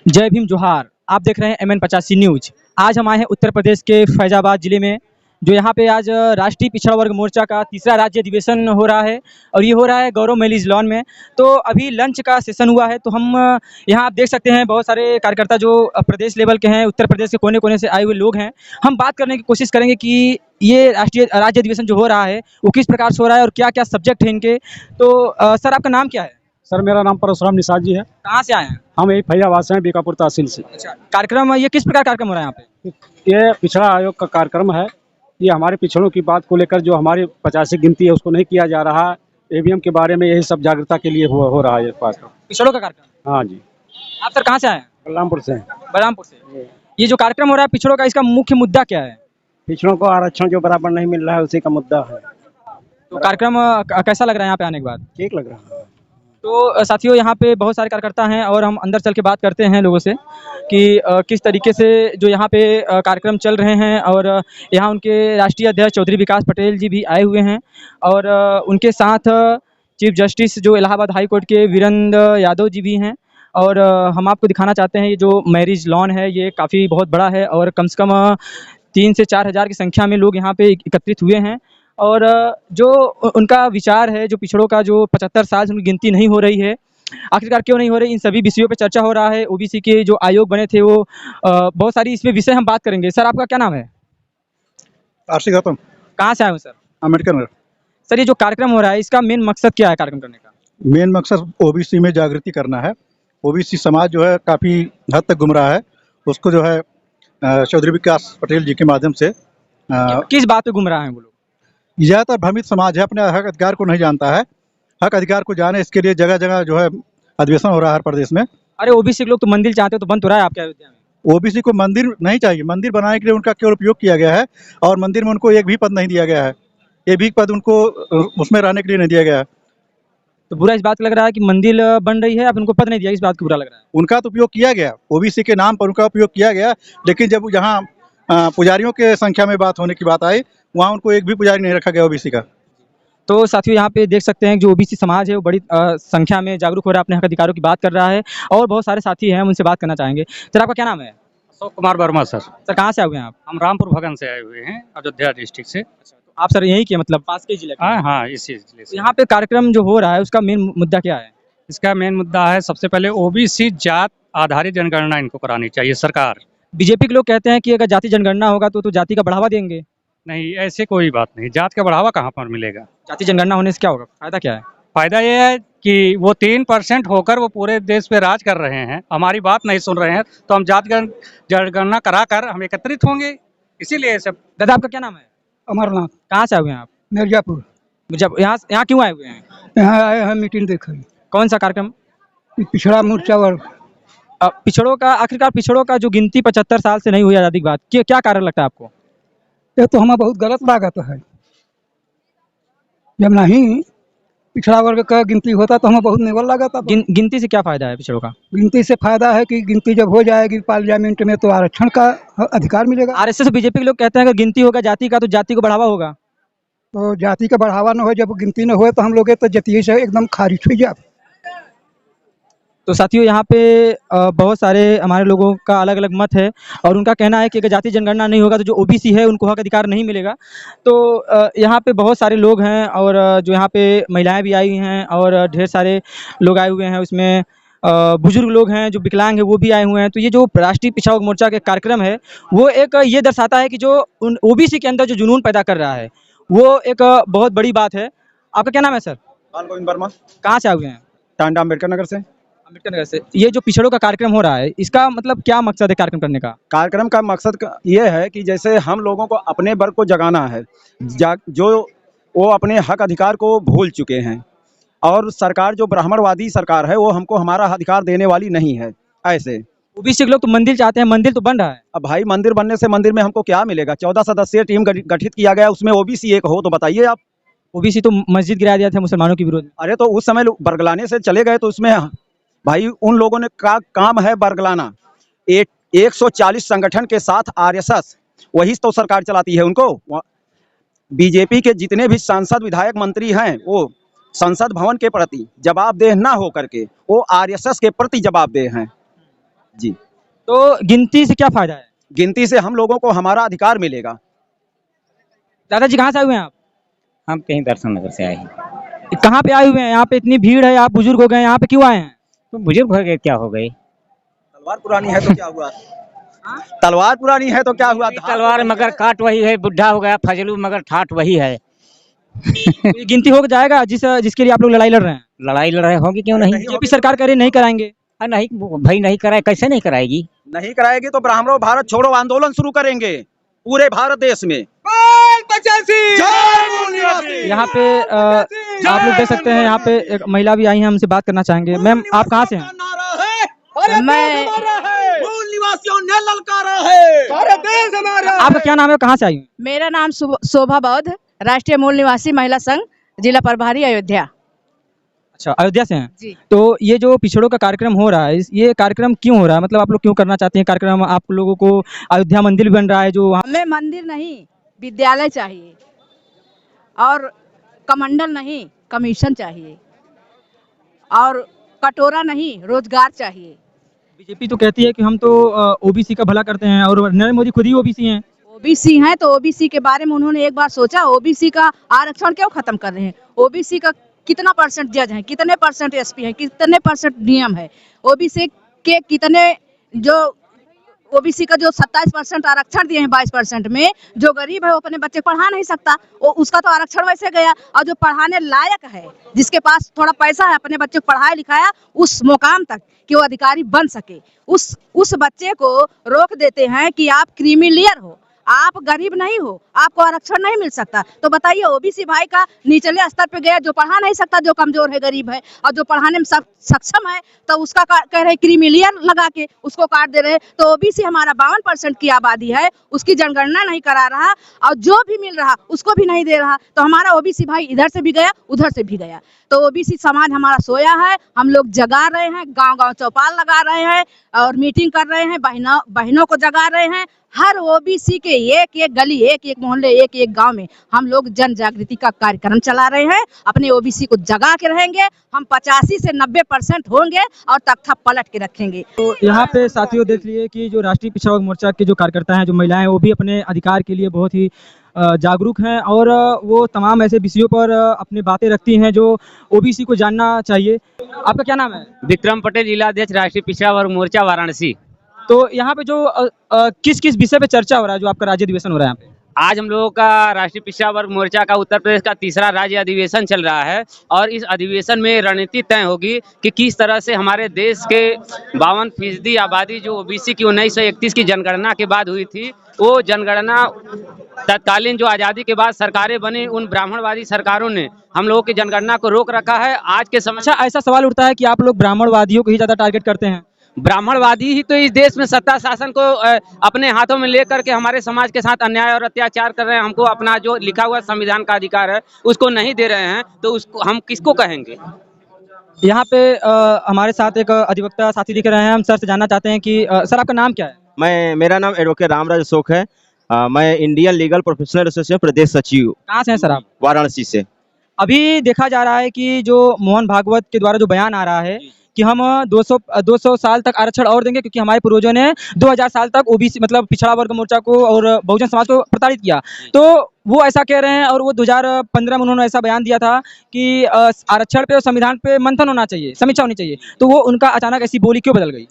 जय भीम जोहार। आप देख रहे हैं MN 85 न्यूज। आज हम आए हैं उत्तर प्रदेश के फैजाबाद जिले में, जो यहाँ पे आज राष्ट्रीय पिछड़ा वर्ग मोर्चा का तीसरा राज्य अधिवेशन हो रहा है और ये हो रहा है गौरव मैरिज लॉन में। तो अभी लंच का सेशन हुआ है, तो हम यहाँ आप देख सकते हैं बहुत सारे कार्यकर्ता जो प्रदेश लेवल के हैं, उत्तर प्रदेश के कोने कोने से आए हुए लोग हैं। हम बात करने की कोशिश करेंगे कि ये राष्ट्रीय राज्य अधिवेशन जो हो रहा है वो किस प्रकार से हो रहा है और क्या क्या सब्जेक्ट है इनके। तो सर, आपका नाम क्या है? सर, मेरा नाम परशुराम निषाद जी है। कहाँ से आए हैं? हम यही फैजाबाद से हैं, बीकापुर तहसील से। अच्छा, कार्यक्रम ये किस प्रकार कार्यक्रम हो रहा है यहाँ पे? ये पिछड़ा आयोग का कार्यक्रम है। ये हमारे पिछड़ों की बात को लेकर जो हमारी 85 गिनती है उसको नहीं किया जा रहा है। ईवीएम के बारे में यही सब जागरूकता के लिए हो रहा है ये कार्यक्रम। पिछड़ों का कार्यक्रम? हाँ जी। आप सर कहाँ से आए हैं? बलरामपुर से हैं। बलरामपुर से। ये जो कार्यक्रम हो रहा है पिछड़ों का, इसका मुख्य मुद्दा क्या है? पिछड़ों को आरक्षण जो बराबर नहीं मिल रहा है उसी का मुद्दा है। तो कार्यक्रम कैसा लग रहा है यहाँ पे आने के बाद? ठीक लग रहा है। तो साथियों, यहाँ पे बहुत सारे कार्यकर्ता हैं और हम अंदर चल के बात करते हैं लोगों से कि किस तरीके से जो यहाँ पे कार्यक्रम चल रहे हैं। और यहाँ उनके राष्ट्रीय अध्यक्ष चौधरी विकास पटेल जी भी आए हुए हैं और उनके साथ चीफ जस्टिस जो इलाहाबाद हाई कोर्ट के वीरेंद्र यादव जी भी हैं। और हम आपको दिखाना चाहते हैं ये जो मैरिज लॉन है ये काफ़ी बहुत बड़ा है और कम से कम 3 से 4 हज़ार की संख्या में लोग यहाँ पे एकत्रित हुए हैं। और जो उनका विचार है, जो पिछड़ों का जो 75 साल से उनकी गिनती नहीं हो रही है, आखिरकार क्यों नहीं हो रही, इन सभी विषयों पे चर्चा हो रहा है। ओबीसी के जो आयोग बने थे वो बहुत सारी इसमें विषय हम बात करेंगे। सर, आपका क्या नाम है? आरसी गौतम। कहाँ से आए हो सर? अम्बेडकर नगर। सर, ये जो कार्यक्रम हो रहा है इसका मेन मकसद क्या है कार्यक्रम करने का? मेन मकसद ओबीसी में जागृति करना है। ओबीसी समाज जो है काफ़ी हद तक गुमराह है, उसको जो है चौधरी विकास पटेल जी के माध्यम से किस बात पे गुमराह हैं वो लोग? ज़्यादातर भ्रमित समाज है, अपने हक अधिकार को नहीं जानता है। हक अधिकार को जाने इसके लिए जगह जगह जो है अधिवेशन हो रहा है हर प्रदेश में। अरे, ओबीसी के लोग तो मंदिर चाहते हो तो बंद हो रहा है आपके अयोध्या में। ओबीसी को मंदिर नहीं चाहिए, मंदिर बनाने के लिए उनका केवल उपयोग किया गया है और मंदिर में उनको एक भी पद नहीं दिया गया है। एक भी पद उनको उसमें रहने के लिए नहीं दिया गया है। तो बुरा इस बात का लग रहा है कि मंदिर बन रही है, अब उनको पद नहीं दिया, इस बात का बुरा लग रहा है। उनका तो उपयोग किया गया, ओबीसी के नाम पर उनका उपयोग किया गया, लेकिन जब जहाँ पुजारियों के संख्या में बात होने की बात आई वहाँ उनको एक भी पुजारी नहीं रखा गया ओबीसी का। तो साथियों, यहाँ पे देख सकते हैं जो ओबीसी समाज है वो बड़ी संख्या में जागरूक हो रहा है, अपने हक अधिकारों की बात कर रहा है और बहुत सारे साथी हैं, हम उनसे बात करना चाहेंगे। सर, आपका क्या नाम है? अशोक कुमार वर्मा सर। सर, कहाँ से आए हुए हैं आप? हम रामपुर भगन से आए हुए हैं, अयोध्या डिस्ट्रिक्ट से। तो आप सर यहीं के, मतलब पास के जिले के? हाँ हाँ, इसी जिले तो से। यहाँ पे कार्यक्रम जो हो रहा है उसका मेन मुद्दा क्या है? इसका मेन मुद्दा है सबसे पहले ओबीसी जात आधारित जनगणना इनको करानी चाहिए सरकार। बीजेपी के लोग कहते हैं कि अगर जाति जनगणना होगा तो जाति का बढ़ावा देंगे। नहीं, ऐसे कोई बात नहीं, जात का बढ़ावा कहाँ पर मिलेगा। जाति जनगणना होने से क्या होगा, फायदा क्या है? फायदा ये है कि वो 3% होकर वो पूरे देश पे राज कर रहे हैं, हमारी बात नहीं सुन रहे हैं, तो हम जात जनगणना करा कर हम एकत्रित होंगे, इसीलिए सब। दादा, आपका क्या नाम है? अमरनाथ। कहाँ से आए हुए हैं आप? मिर्जापुर। जब यहाँ क्यों आए हुए हैं? यहाँ आए हैं मीटिंग देखने। कौन सा कार्यक्रम? पिछड़ा मोर्चा वर्ग। पिछड़ों का, आखिरकार पिछड़ों का जो गिनती 75 साल से नहीं हुई आज़ादी की बात, क्या कारण लगता है आपको? ये तो हमें बहुत गलत लागत है। जब नहीं पिछड़ा वर्ग का गिनती होता तो हमें बहुत निवल लागत। गिनती से क्या फायदा है पिछड़ों का? गिनती से फायदा है कि गिनती जब हो जाएगी पार्लियामेंट में तो आरक्षण का अधिकार मिलेगा। आरएसएस और बीजेपी के लोग कहते हैं अगर गिनती होगा जाति का तो जाति को बढ़ावा होगा। तो जाति का बढ़ावा न हो, जब गिनती न हो तो हम लोग तो जातीय से एकदम खारिज हो जाए। तो साथियों, यहाँ पे बहुत सारे हमारे लोगों का अलग अलग मत है और उनका कहना है कि अगर जाति जनगणना नहीं होगा तो जो ओबीसी है उनको हक अधिकार नहीं मिलेगा। तो यहाँ पे बहुत सारे लोग हैं और जो यहाँ पे महिलाएं भी आई हुई हैं और ढेर सारे लोग आए हुए हैं, उसमें बुजुर्ग लोग हैं, जो विकलांग हैं वो भी आए हुए हैं। तो ये जो राष्ट्रीय पिछड़ा वर्ग मोर्चा के कार्यक्रम है वो एक ये दर्शाता है कि जो ओबीसी के अंदर जो जुनून पैदा कर रहा है वो एक बहुत बड़ी बात है। आपका क्या नाम है सर? बाल गोविंद वर्मा। कहाँ से आए हुए हैं? टांडा अम्बेडकर नगर से। अम्बेडकर नगर से। ये जो पिछड़ों का कार्यक्रम हो रहा है इसका मतलब क्या मकसद है कार्यक्रम करने का? कार्यक्रम का मकसद ये है कि जैसे हम लोगों को अपने वर्ग को जगाना है, जो वो अपने हक अधिकार को भूल चुके हैं और सरकार जो ब्राह्मणवादी सरकार है वो हमको हमारा अधिकार देने वाली नहीं है। ऐसे ओबीसी के लोग तो मंदिर चाहते हैं, मंदिर तो बन रहा है। अब भाई मंदिर बनने से मंदिर में हमको क्या मिलेगा? 14 सदस्यीय टीम गठित किया गया, उसमें ओबीसी एक हो तो बताइए आप। ओबीसी तो मस्जिद गिरा दिया था मुसलमानों के विरोध में। अरे तो उस समय बरगलाने से चले गए तो उसमें भाई उन लोगों ने का काम है बरगलाना। 140 संगठन के साथ आरएसएस वही तो सरकार चलाती है उनको। बीजेपी के जितने भी सांसद विधायक मंत्री हैं वो संसद भवन के प्रति जवाबदेह ना हो करके वो आरएसएस के प्रति जवाबदेह हैं। जी। तो गिनती से क्या फायदा है? गिनती से हम लोगों को हमारा अधिकार मिलेगा। दादाजी कहाँ से आए हुए हैं आप? हम कहीं दर्शन नगर से आए हैं। कहाँ पे आए हुए हैं? यहाँ पे इतनी भीड़ है, आप बुजुर्ग हो गए हैं, यहाँ पे क्यों आए हैं? तो बुजुर्ग हो गए क्या हो गए? तलवार पुरानी है तो क्या हुआ? तलवार पुरानी है तो क्या हुआ? तलवार मगर काट वही है, बुढ़ा हो गया फजलू मगर ठाट वही है। तो ये गिनती हो जाएगा जिसके लिए आप लोग लड़ाई लड़ रहे हैं? लड़ाई लड़ाई होगी क्यों नहीं? बीजेपी सरकार कह रही नहीं कराएंगे। नहीं भाई, नहीं कराए कैसे नहीं कराएगी? नहीं कराएगी तो ब्राह्मणों भारत छोड़ो आंदोलन शुरू करेंगे पूरे भारत देश में। यहाँ पे आप लोग देख सकते हैं, यहाँ पे एक महिला भी आई हैं, हमसे बात करना चाहेंगे। मैम, आप कहाँ से हैं? मैं मूल निवासियों ने ललकारा है, भारत देश हमारा। आपका क्या नाम है, कहाँ से आई हैं? मेरा नाम शोभा बौद्ध, राष्ट्रीय मूल निवासी महिला संघ, जिला प्रभारी अयोध्या। अच्छा, अयोध्या से हैं। जी। तो ये जो पिछड़ों का कार्यक्रम हो रहा है, ये कार्यक्रम क्यों हो रहा है? मतलब आप लोग क्यों करना चाहते हैं कार्यक्रम? आप लोगों को अयोध्या मंदिर भी बन रहा है जो वहाँ हमें मंदिर नहीं, विद्यालय चाहिए, और कमंडल नहीं, कमीशन चाहिए, और कटोरा नहीं, रोजगार चाहिए। बीजेपी तो कहती है कि हम तो ओबीसी का भला करते हैं, और नरेंद्र मोदी खुद ही ओबीसी हैं। ओबीसी हैं तो ओबीसी के बारे में उन्होंने एक बार सोचा? ओबीसी का आरक्षण क्यों खत्म कर रहे हैं? ओबीसी का कितना परसेंट जज हैं, कितने परसेंट एसपी हैं, कितने परसेंट डीएम है? ओबीसी के कितने जो ओबीसी का जो 27% आरक्षण दिए हैं 22% में, जो गरीब है वो अपने बच्चे पढ़ा नहीं सकता, वो उसका तो आरक्षण वैसे गया। और जो पढ़ाने लायक है, जिसके पास थोड़ा पैसा है, अपने बच्चे को पढ़ाया लिखाया उस मुकाम तक कि वो अधिकारी बन सके, उस बच्चे को रोक देते हैं कि आप क्रीमिलियर हो, आप गरीब नहीं हो, आपको आरक्षण नहीं मिल सकता। तो बताइए, ओबीसी भाई का निचले स्तर पे गया, जो पढ़ा नहीं सकता, जो कमजोर है, गरीब है, और जो पढ़ाने में सक्षम है, तो उसका कह रहे क्रीमिलियर लगा के उसको काट दे रहे। तो ओबीसी हमारा 52% की आबादी है, उसकी जनगणना नहीं करा रहा, और जो भी मिल रहा उसको भी नहीं दे रहा। तो हमारा ओबीसी भाई इधर से भी गया, उधर से भी गया। तो ओबीसी समाज हमारा सोया है, हम लोग जगा रहे हैं, गांव-गांव चौपाल लगा रहे हैं और मीटिंग कर रहे हैं, बहनों को जगा रहे हैं। हर ओबीसी के एक एक गली, एक एक मोहल्ले, एक एक गांव में हम लोग जन जागृति का कार्यक्रम चला रहे हैं। अपने ओबीसी को जगा के रहेंगे, हम 85 से 90% होंगे और तख्ता पलट के रखेंगे। तो यहाँ पे साथियों देख लिए कि जो राष्ट्रीय पिछड़ा वर्ग मोर्चा के जो कार्यकर्ता हैं, जो महिलाएं हैं, वो भी अपने अधिकार के लिए बहुत ही जागरूक हैं, और वो तमाम ऐसे विषयों पर अपनी बातें रखती हैं जो ओबीसी को जानना चाहिए। आपका क्या नाम है? विक्रम पटेल, जिला अध्यक्ष राष्ट्रीय पिछड़ा वर्ग मोर्चा वाराणसी। तो यहाँ पे जो किस किस विषय पे चर्चा हो रहा है, जो आपका राज्य अधिवेशन हो रहा है यहाँ पे? आज हम लोगों का राष्ट्रीय पिछड़ा वर्ग मोर्चा का उत्तर प्रदेश का तीसरा राज्य अधिवेशन चल रहा है, और इस अधिवेशन में रणनीति तय होगी कि किस तरह से हमारे देश के 52% आबादी जो ओबीसी की 1931 की जनगणना के बाद हुई थी, वो जनगणना तत्कालीन जो आज़ादी के बाद सरकारें बनी, उन ब्राह्मणवादी सरकारों ने हम लोगों की जनगणना को रोक रखा है। आज के समय अच्छा, ऐसा सवाल उठता है कि आप लोग ब्राह्मणवादियों को ही ज़्यादा टारगेट करते हैं। ब्राह्मणवादी ही तो इस देश में सत्ता शासन को अपने हाथों में लेकर के हमारे समाज के साथ अन्याय और अत्याचार कर रहे हैं। हमको अपना जो लिखा हुआ संविधान का अधिकार है उसको नहीं दे रहे हैं, तो उसको हम किसको कहेंगे? यहाँ पे हमारे साथ एक अधिवक्ता साथी दिख रहे हैं। हम सर से जानना चाहते हैं कि सर, आपका नाम क्या है? मेरा नाम एडवोकेट रामराज अशोक है। मैं इंडियन लीगल प्रोफेशनल एसोसिएशन प्रदेश सचिव। कहाँ से हैं सर आप? वाराणसी से। अभी देखा जा रहा है कि जो मोहन भागवत के द्वारा जो बयान आ रहा है कि हम 200 साल तक आरक्षण और देंगे, क्योंकि हमारे पूर्वजों ने 2000 साल तक ओबीसी मतलब पिछड़ा वर्ग मोर्चा को और बहुजन समाज को प्रताड़ित किया। तो वो ऐसा कह रहे हैं, और वो 2015 में उन्होंने ऐसा बयान दिया था कि आरक्षण पे और संविधान पे मंथन होना चाहिए, समीक्षा होनी चाहिए। तो वो उनका अचानक ऐसी बोली क्यों बदल गई?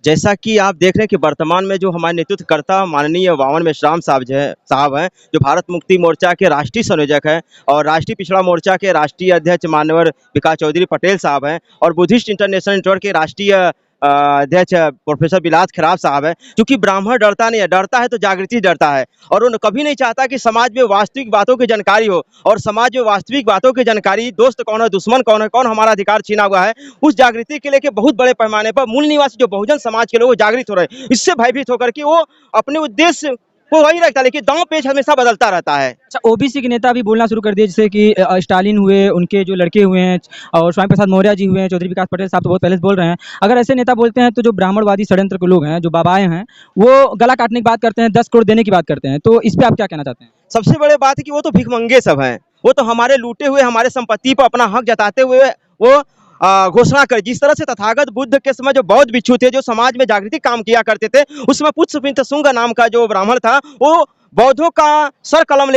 जैसा कि आप देख रहे हैं कि वर्तमान में जो हमारे नेतृत्वकर्ता माननीय वामन मेश्राम साहब हैं, जो भारत मुक्ति मोर्चा के राष्ट्रीय संयोजक हैं, और राष्ट्रीय पिछड़ा मोर्चा के राष्ट्रीय अध्यक्ष माननीय विकास चौधरी पटेल साहब हैं, और बुद्धिस्ट इंटरनेशनल नेटवर्क के राष्ट्रीय अध्यक्ष प्रोफेसर बिलास खराब साहब है। क्योंकि ब्राह्मण डरता नहीं है, डरता है तो जागृति डरता है, और वो कभी नहीं चाहता कि समाज में वास्तविक बातों की जानकारी हो, और समाज में वास्तविक बातों की जानकारी, दोस्त कौन है, दुश्मन कौन है, कौन हमारा अधिकार छीना हुआ है, उस जागृति के लेके बहुत बड़े पैमाने पर मूल निवासी जो बहुजन समाज के लोग जागृत हो रहे हैं। इससे भयभीत होकर कि वो अपने उद्देश्य वो वही रखता है, लेकिन दांव पेच हमेशा बदलता रहता है। अच्छा, ओबीसी के नेता भी बोलना शुरू कर दिए, जैसे कि स्टालिन हुए, उनके जो लड़के हुए हैं, और स्वामी प्रसाद मौर्य जी हुए हैं, चौधरी विकास पटेल साहब तो बहुत पहले से बोल रहे हैं। अगर ऐसे नेता बोलते हैं तो जो ब्राह्मणवादी षड्यंत्र के लोग हैं, जो बाबाएं हैं, वो गला काटने की बात करते हैं, 10 करोड़ देने की बात करते हैं। तो इस पर आप क्या कहना चाहते हैं? सबसे बड़ी बात है कि वो तो भिखमंगे सब हैं। वो तो हमारे लूटे हुए हमारे संपत्ति पर अपना हक जताते हुए वो घोषणा कर, जिस तरह से तथागत बुद्ध के समय जो बौद्ध भिक्षु थे जो समाज में जागृति काम किया करते थे, उसमें पुष्पपिंत शुंग नाम का जो ब्राह्मण था वो बौद्धों का सर कलम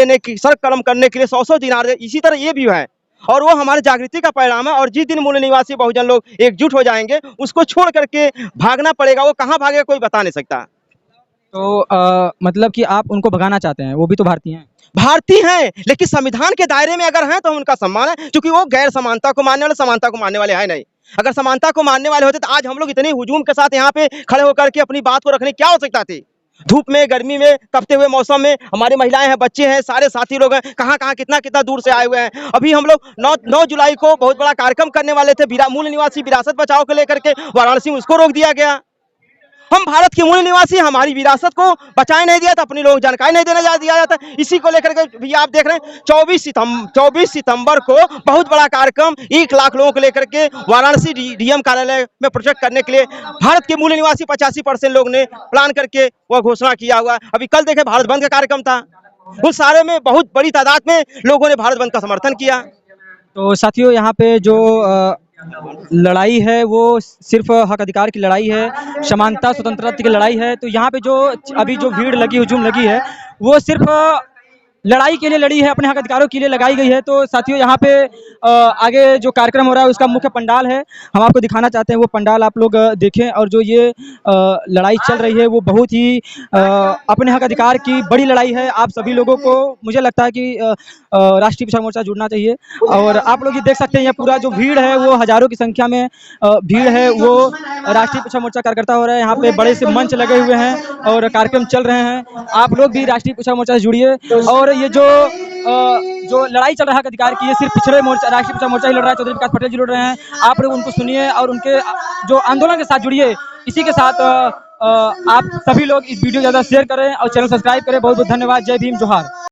करने के लिए 100 दिनार दे। इसी तरह ये भी है और वो हमारे जागृति का परिणाम है। और जिस दिन मूल निवासी बहुजन लोग एकजुट हो जाएंगे उसको छोड़ करके भागना पड़ेगा, वो कहाँ भागेगा कोई बता नहीं सकता। तो मतलब कि आप उनको भगाना चाहते हैं, वो भी तो भारतीय हैं। भारतीय हैं लेकिन संविधान के दायरे में अगर हैं तो उनका सम्मान है, क्योंकि वो गैर समानता को मानने वाले समानता को मानने वाले हैं नहीं। अगर समानता को मानने वाले होते तो आज हम लोग इतने हुजूम के साथ यहाँ पे खड़े होकर के अपनी बात को रखने की क्या आवश्यकता थी। धूप में, गर्मी में, तपते हुए मौसम में हमारी महिलाएं हैं, बच्चे हैं, सारे साथी लोग हैं, कहाँ कहाँ कितना दूर से आए हुए हैं। अभी हम लोग 9 जुलाई को बहुत बड़ा कार्यक्रम करने वाले थे मूल निवासी विरासत बचाओ को लेकर के, वाराणसी में उसको रोक दिया गया। हम भारत के मूल निवासी हमारी विरासत को बचाए नहीं दिया था, अपनी लोग जानकारी नहीं देने दिया जाता। इसी को लेकर के भी आप देख रहे हैं 24 सितंबर को बहुत बड़ा कार्यक्रम 1 लाख लोगों को लेकर के वाराणसी डीएम कार्यालय में प्रोजेक्ट करने के लिए भारत के मूल निवासी 85% लोग ने प्लान करके वह घोषणा किया हुआ। अभी कल देखे भारत बंद का कार्यक्रम था, उस सारे में बहुत बड़ी तादाद में लोगों ने भारत बंद का समर्थन किया। तो साथियों, यहाँ पे जो लड़ाई है वो सिर्फ हक अधिकार की लड़ाई है, समानता स्वतंत्रता की लड़ाई है। तो यहाँ पे जो अभी जो भीड़ लगी, हुजूम लगी है, वो सिर्फ लड़ाई के लिए लड़ी है, अपने हक अधिकारों के लिए लगाई गई है। तो साथियों, यहाँ पे आगे जो कार्यक्रम हो रहा है उसका मुख्य पंडाल है, हम आपको दिखाना चाहते हैं। वो पंडाल आप लोग देखें। और जो ये लड़ाई चल रही है वो बहुत ही अपने हक अधिकार की बड़ी लड़ाई है। आप सभी लोगों को मुझे लगता है कि राष्ट्रीय पिछड़ा मोर्चा जुड़ना चाहिए। और आप लोग ये देख सकते हैं, ये पूरा जो भीड़ है वो हजारों की संख्या में भीड़ है, वो राष्ट्रीय पिछड़ा मोर्चा कार्यकर्ता हो रहा है। यहाँ पे बड़े से मंच लगे हुए हैं और कार्यक्रम चल रहे हैं। आप लोग भी राष्ट्रीय पिछड़ा मोर्चा से जुड़िए। और ये जो लड़ाई चल रहा है अधिकार की, ये सिर्फ पिछड़े मोर्चा, राष्ट्रीय पिछड़ा मोर्चा ही लड़ रहा है, चौधरी विकास पटेल जी लड़ रहे हैं। आप लोग उनको सुनिए और उनके जो आंदोलन के साथ जुड़िए। इसी के साथ आप सभी लोग इस वीडियो ज़्यादा शेयर करें और चैनल सब्सक्राइब करें। बहुत बहुत धन्यवाद। जय भीम, जोहार।